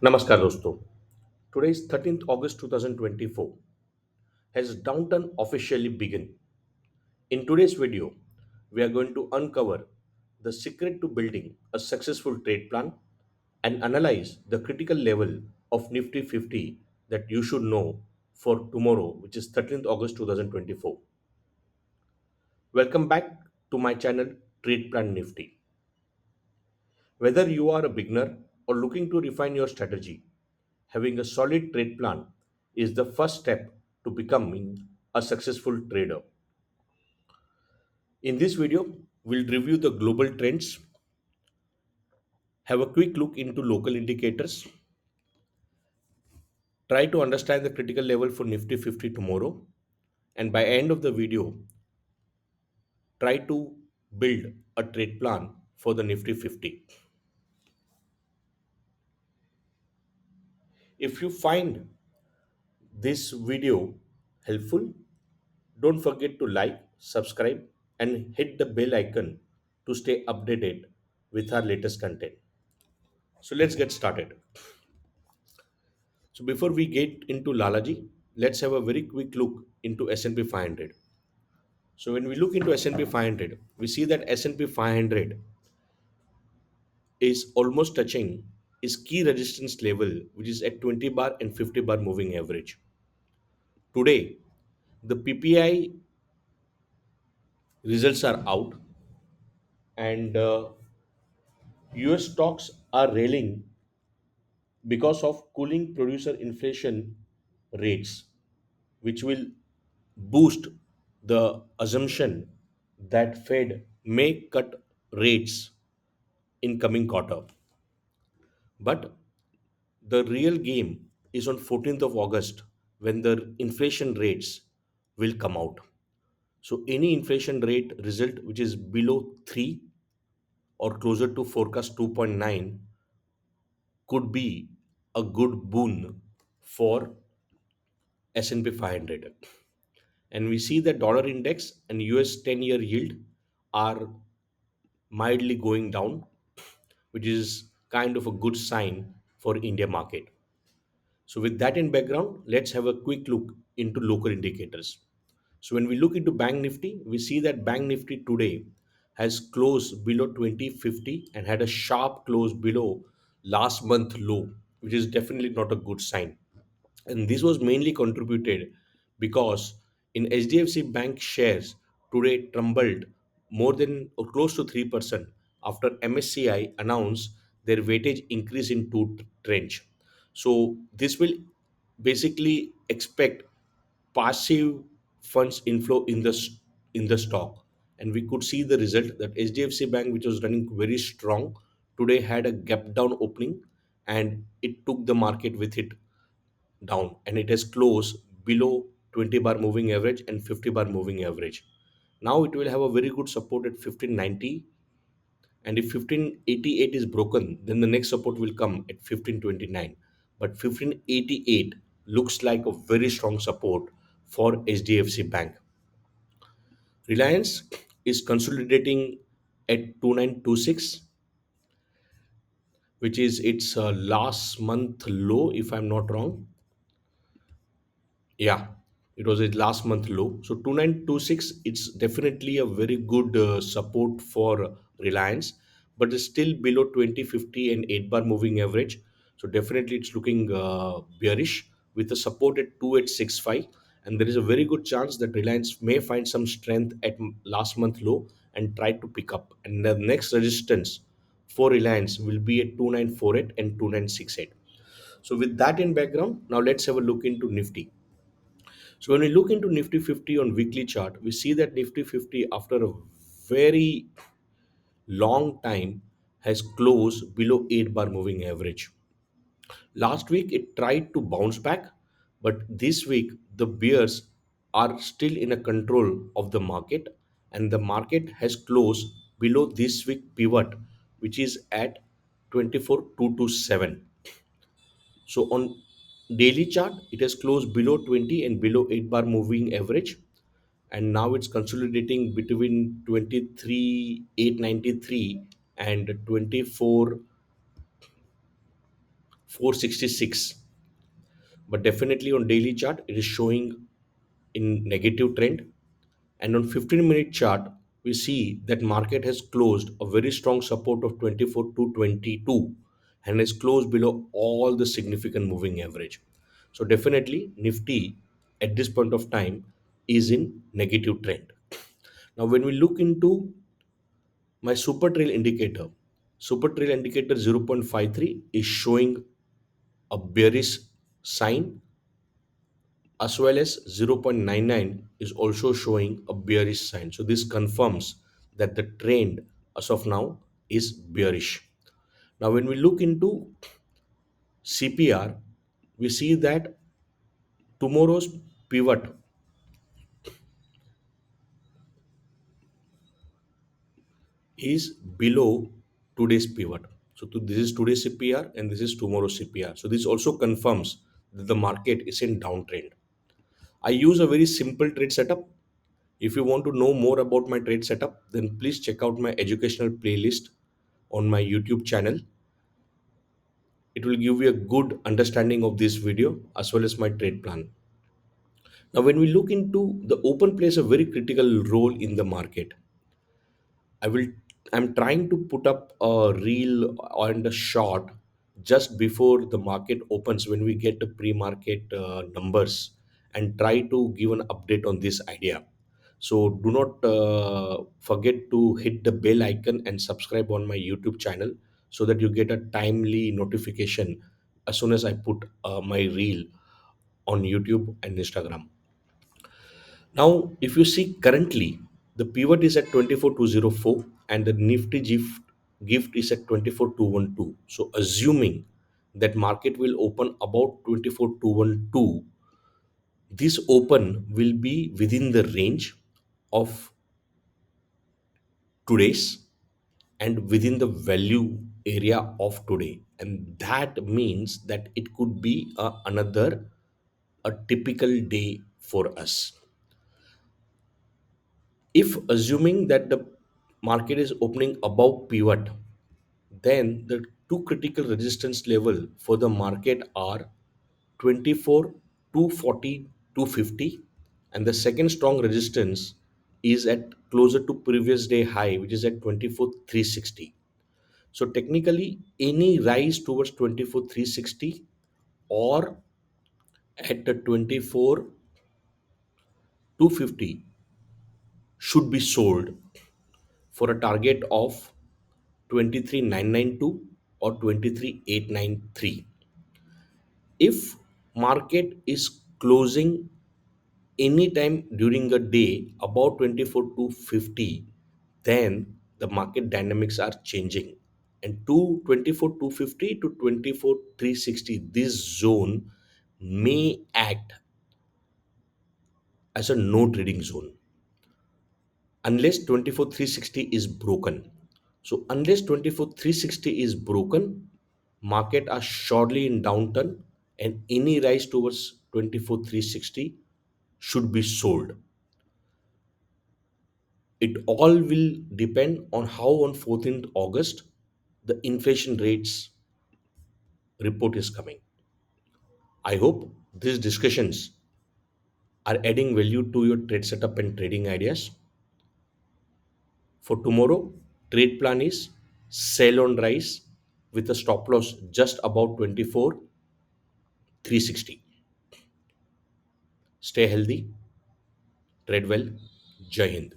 Namaskar दोस्तों. Today is 13th August 2024. Has Downturn officially begun? In today's video, we are going to uncover the secret to building a successful trade plan and analyze the critical level of Nifty 50 that you should know for tomorrow, which is 13th August 2024. Welcome back to my channel Trade Plan Nifty. Whether you are a beginner or looking to refine your strategy, having a solid trade plan is the first step to becoming a successful trader. In this video, we'll review the global trends, have a quick look into local indicators, try to understand the critical level for Nifty 50 tomorrow, and by end of the video, try to build a trade plan for the Nifty 50. If you find this video helpful, don't forget to like, subscribe, and hit the bell icon to stay updated with our latest content. So let's get started. So before we get into Lalaji, let's have a very quick look into S&P 500. So when we look into S&P 500, we see that S&P 500 is almost touching its key resistance level, which is at 20 bar and 50 bar moving average. Today, the PPI results are out, and US stocks are railing because of cooling producer inflation rates, which will boost the assumption that Fed may cut rates in coming quarter. But the real game is on 14th of August when the inflation rates will come out. So any inflation rate result which is below 3 or closer to forecast 2.9 could be a good boon for S&P 500. And we see the dollar index and US 10-year yield are mildly going down, which is kind of a good sign for India market. So with that in background, let's have a quick look into local indicators. So when we look into Bank Nifty, we see that Bank Nifty today has closed below 2050 and had a sharp close below last month low, which is definitely not a good sign. And this was mainly contributed because in HDFC Bank shares today tumbled more than or close to 3% after MSCI announced their weightage increase in two tranche. So this will basically expect passive funds inflow in in the stock, and we could see the result that HDFC Bank, which was running very strong, today had a gap down opening, and it took the market with it down, and it has closed below 20 bar moving average and 50 bar moving average. Now it will have a very good support at 1590, and if 1588 is broken, then the next support will come at 1529. But 1588 looks like a very strong support for HDFC Bank. Reliance is consolidating at 2926, which is its last month low, if I'm not wrong. Yeah, it was a last month low. So 2926, it's definitely a very good support for Reliance, but it's still below 2050 and 8 bar moving average. So definitely it's looking bearish with a support at 2865. And there is a very good chance that Reliance may find some strength at last month low and try to pick up. And the next resistance for Reliance will be at 2948 and 2968. So with that in background, now let's have a look into Nifty. So when we look into Nifty 50 on weekly chart, we see that Nifty 50 after a very long time has closed below 8 bar moving average. Last week it tried to bounce back, but this week the bears are still in a control of the market, and the market has closed below this week pivot, which is at 24227. So on daily chart, it has closed below 20 and below 8 bar moving average, and now it's consolidating between 23,893 and 24,500. 466, but definitely on daily chart it is showing in negative trend. And on 15-minute chart we see that market has closed a very strong support of 24 to 22 and has closed below all the significant moving average. So definitely Nifty at this point of time is in negative trend. Now when we look into my super trail indicator, super trail indicator 0.53 is showing a bearish sign, as well as 0.99 is also showing a bearish sign. So this confirms that the trend as of now is bearish. Now when we look into CPR, we see that tomorrow's pivot is below today's pivot. So this is today's CPR and this is tomorrow's CPR. So this also confirms that the market is in downtrend. I use a very simple trade setup. If you want to know more about my trade setup, then please check out my educational playlist on my YouTube channel. It will give you a good understanding of this video as well as my trade plan. Now, when we look into the open plays a very critical role in the market. I will I'm trying to put up a reel and a short just before the market opens when we get the pre-market numbers, and try to give an update on this idea. So do not forget to hit the bell icon and subscribe on my YouTube channel so that you get a timely notification as soon as I put my reel on YouTube and Instagram. Now, if you see currently, the pivot is at 24,204 and the Nifty gift is at 24,212. So, assuming that market will open about 24,212, this open will be within the range of today's and within the value area of today. And that means that it could be another a typical day for us. If assuming that the market is opening above pivot, then the two critical resistance level for the market are 24 240 250, and the second strong resistance is at closer to previous day high, which is at 24 360. So technically any rise towards 24 360 or at the 24 250 should be sold for a target of 23,992 or 23,893. If market is closing anytime during the day about 24 to 50, then the market dynamics are changing. And to 24 250 to 24 360, this zone may act as a no trading zone unless 24 360 is broken. So unless 24 360 is broken, market are surely in downturn, and any rise towards 24 360 should be sold. It all will depend on how on 14th August the inflation rates report is coming. I hope these discussions are adding value to your trade setup and trading ideas. For tomorrow, trade plan is sell on rise with a stop loss just about 24 360. Stay healthy, trade well. Jai Hind.